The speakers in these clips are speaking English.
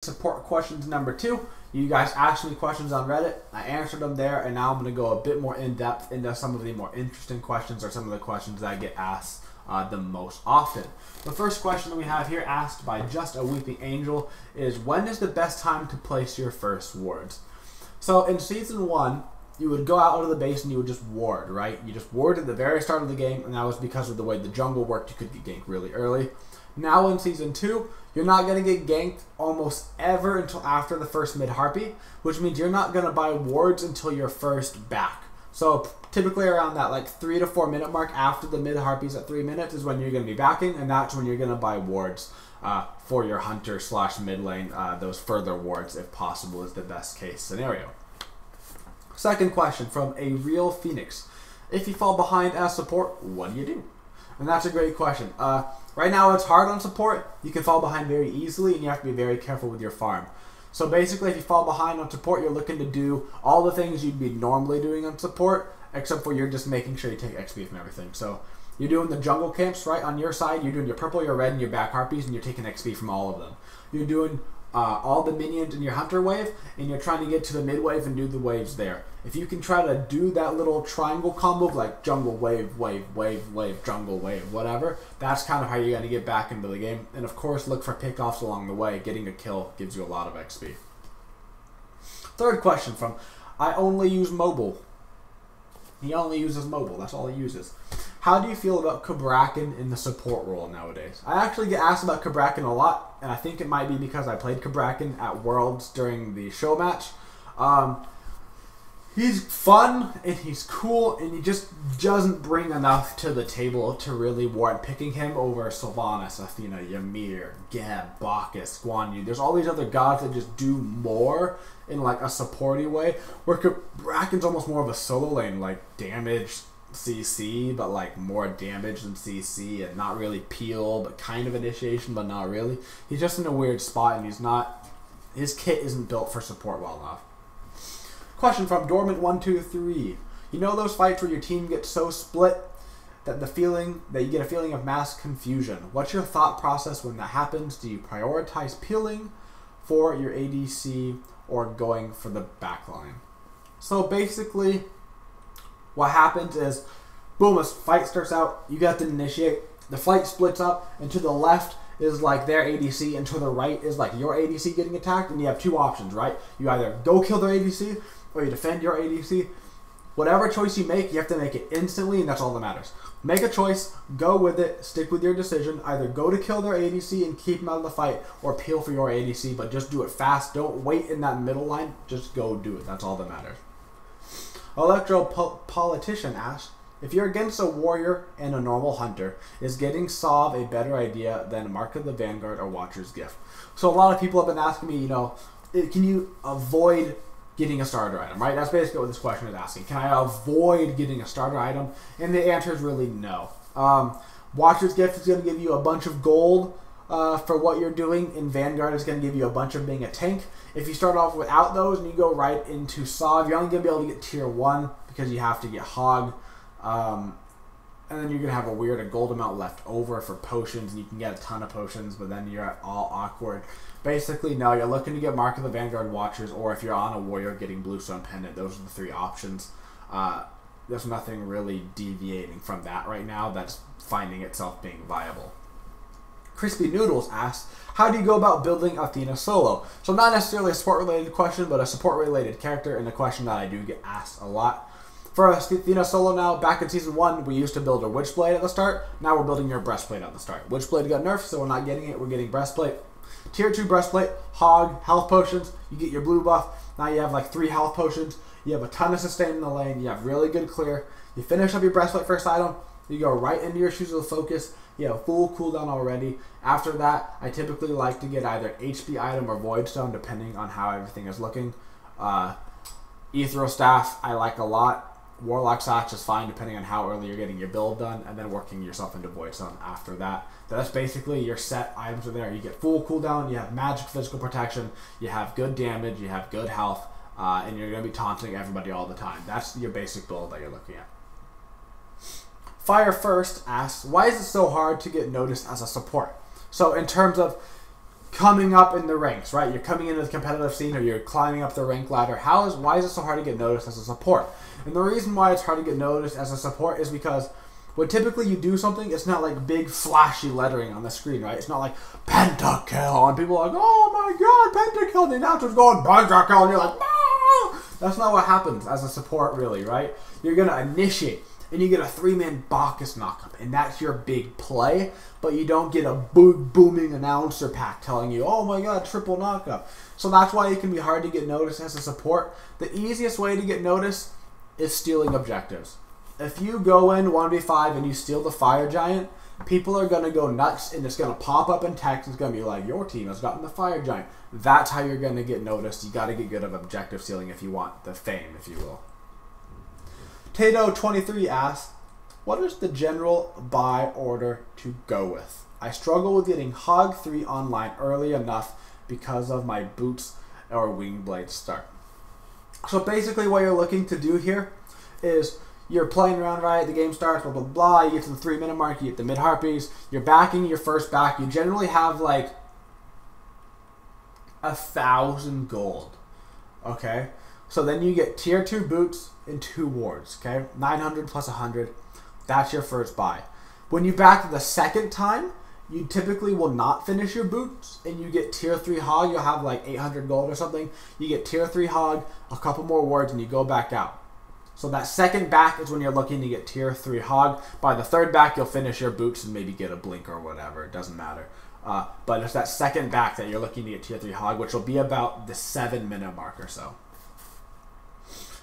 support questions number 2. You guys asked me questions on Reddit. I answered them there, and now I'm going to go a bit more in depth into some of the more interesting questions, or some of the questions that I get asked the most often. The first question that we have here, asked by Just a Weeping Angel, is when is the best time to place your first wards? So in Season 1, you would go out of the base and you would just ward, right? You just ward at the very start of the game, and that was because of the way the jungle worked. You could get ganked really early. Now in Season 2, you're not going to get ganked almost ever until after the first mid-harpy, which means you're not going to buy wards until your first back. So typically around that like 3 to 4 minute mark after the mid-harpies at 3 minutes is when you're going to be backing, and that's when you're going to buy wards for your hunter / mid lane. Those further wards, if possible, is the best case scenario. Second question from A Real Phoenix. If you fall behind as support, what do you do? And that's a great question. Right now it's hard on support. You can fall behind very easily, and you have to be very careful with your farm. So basically, if you fall behind on support, you're looking to do all the things you'd be normally doing on support, except for you're just making sure you take XP from everything. So you're doing the jungle camps, right? On your side, you're doing your purple, your red, and your back harpies, and you're taking XP from all of them. You're doing all the minions in your hunter wave, and you're trying to get to the mid wave and do the waves there. If you can try to do that little triangle combo of like jungle, wave, wave, wave, wave, jungle, wave, whatever, that's kind of how you're going to get back into the game. And of course, look for pickoffs along the way. Getting a kill gives you a lot of XP. Third question from I Only Use Mobile. He only uses mobile. That's all he uses. How do you feel about Cabrakan in the support role nowadays? I actually get asked about Cabrakan a lot, and I think it might be because I played Cabrakan at Worlds during the show match. He's fun, and he's cool, and he just doesn't bring enough to the table to really warrant picking him over Sylvanas, Athena, Ymir, Geb, Bacchus, Guan Yu. There's all these other gods that just do more in like a supporty way, where Cabrakan's almost more of a solo lane, like damage CC, but like more damage than CC, and not really peel, but kind of initiation, but not really. He's just in a weird spot, and he's not, his kit isn't built for support well enough. Question from Dormant123. You know those fights where your team gets so split that you get a feeling of mass confusion. What's your thought process when that happens? Do you prioritize peeling for your ADC or going for the backline? So basically, what happens is, boom, a fight starts out, you got to initiate, the fight splits up, and to the left is like their ADC, and to the right is like your ADC getting attacked, and you have two options, right? You either go kill their ADC, or you defend your ADC. Whatever choice you make, you have to make it instantly, and that's all that matters. Make a choice, go with it, stick with your decision. Either go to kill their ADC and keep them out of the fight, or peel for your ADC, but just do it fast. Don't wait in that middle line, just go do it. That's all that matters. Electro-Politician asks, if you're against a warrior and a normal hunter, is getting Sov a better idea than Mark of the Vanguard or Watcher's Gift? So a lot of people have been asking me, you know, can you avoid getting a starter item, right? That's basically what this question is asking. Can I avoid getting a starter item? And the answer is really no. Watcher's Gift is going to give you a bunch of gold for what you're doing, and Vanguard is going to give you a bunch of being a tank. If you start off without those and you go right into Sov, you're only going to be able to get tier 1 because you have to get Hog. And then you're going to have a gold amount left over for potions, and you can get a ton of potions, but then you're all awkward. Basically, no, you're looking to get Mark of the Vanguard Watchers, or if you're on a warrior, getting Bluestone Pendant. Those are the 3 options. There's nothing really deviating from that right now that's finding itself being viable. Crispy Noodles asks, how do you go about building Athena solo? So not necessarily a support-related question, but a support-related character, and a question that I do get asked a lot. For Athena solo now, back in Season 1, we used to build a Witchblade at the start. Now we're building your Breastplate at the start. Witchblade got nerfed, so we're not getting it. We're getting Breastplate. Tier 2 Breastplate, Hog, health potions. You get your blue buff. Now you have like 3 health potions. You have a ton of sustain in the lane. You have really good clear. You finish up your Breastplate first item. You go right into your Shoes of Focus. You have full cooldown already. After that, I typically like to get either an HP item or Void Stone, depending on how everything is looking. Ethereal Staff, I like a lot. Warlock Satch is fine, depending on how early you're getting your build done, and then working yourself into Void Stone after that. That's basically your set items are there. You get full cooldown, you have magic physical protection, you have good damage, you have good health, and you're going to be taunting everybody all the time. That's your basic build that you're looking at. Fire First asks, why is it so hard to get noticed as a support? So in terms of coming up in the ranks, right? You're coming into the competitive scene or you're climbing up the rank ladder. Why is it so hard to get noticed as a support? And the reason why it's hard to get noticed as a support is because when typically you do something, it's not like big flashy lettering on the screen, right? It's not like pentakill, and people are like, oh my god, pentakill, and the announcer's going, pentakill, and you're like, no! That's not what happens as a support, really, right? You're going to initiate, and you get a 3-man Bacchus knockup, and that's your big play, but you don't get a booming announcer pack telling you, oh my god, triple knockup. So that's why it can be hard to get noticed as a support. The easiest way to get noticed is stealing objectives. If you go in 1v5 and you steal the Fire Giant, people are going to go nuts, and it's going to pop up in text. It's going to be like, your team has gotten the Fire Giant. That's how you're going to get noticed. You got to get good at objective stealing if you want the fame, if you will. Tato23 asks, what is the general buy order to go with? I struggle with getting Hog 3 online early enough because of my boots or wing blade start. So basically what you're looking to do here is you're playing around, right? The game starts, blah, blah, blah. You get to the 3-minute mark. You get the mid-harpies. You're backing your first back. You generally have like 1,000 gold. Okay? So then you get tier 2 boots and 2 wards. Okay? 900 plus 100. That's your first buy. When you back the second time, you typically will not finish your boots, and you get tier 3 hog. You'll have like 800 gold or something. You get tier 3 hog, a couple more wards, and you go back out. So that second back is when you're looking to get tier 3 hog. By the third back, you'll finish your boots and maybe get a blink or whatever. It doesn't matter. But it's that second back that you're looking to get tier 3 hog, which will be about the 7-minute mark or so.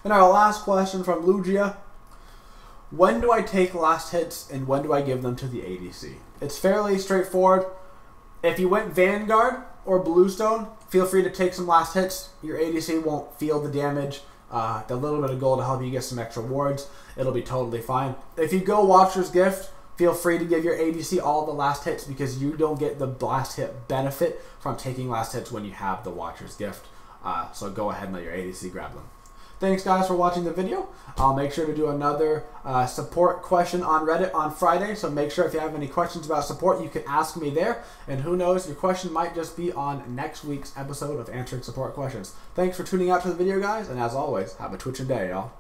And our last question from Woojer. When do I take last hits and when do I give them to the ADC? It's fairly straightforward. If you went Vanguard or Bluestone, feel free to take some last hits. Your ADC won't feel the damage. The little bit of gold to help you get some extra wards, it'll be totally fine. If you go Watcher's Gift, feel free to give your ADC all the last hits because you don't get the last hit benefit from taking last hits when you have the Watcher's Gift. So go ahead and let your ADC grab them. Thanks guys for watching the video. I'll make sure to do another support question on Reddit on Friday, so make sure if you have any questions about support, you can ask me there. And who knows, your question might just be on next week's episode of Answering Support Questions. Thanks for tuning out to the video, guys, and as always, have a twitching day, y'all.